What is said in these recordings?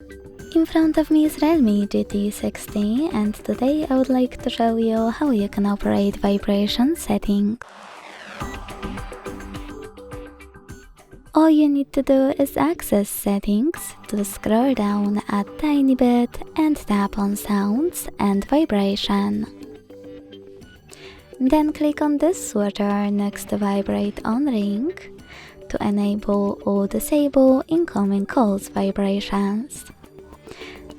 In front of me is Realme GT 60, and today I would like to show you how you can operate vibration settings. All you need to do is access settings, to scroll down a tiny bit and tap on sounds and vibration. Then click on this switcher next to vibrate on ring to enable or disable incoming calls vibrations.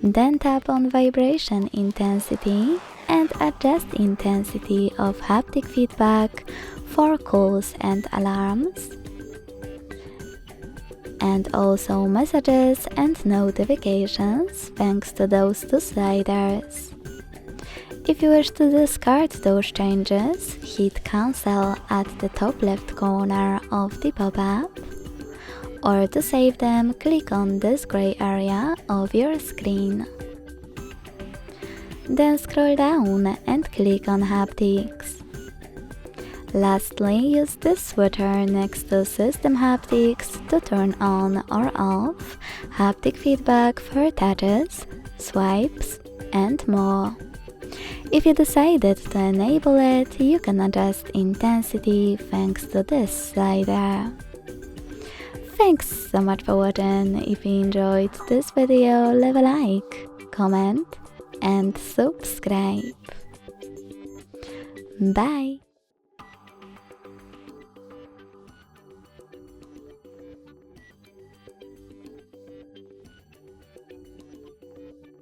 Then tap on vibration intensity and adjust intensity of haptic feedback for calls and alarms, and also messages and notifications thanks to those two sliders. If you wish to discard those changes, hit cancel at the top left corner of the pop-up, or to save them, click on this gray area of your screen. Then scroll down and click on haptics. Lastly, use this switcher next to system haptics to turn on or off haptic feedback for touches, swipes, and more. If you decided to enable it, you can adjust intensity thanks to this slider. Thanks so much for watching. If you enjoyed this video, leave a like, comment and subscribe. Bye!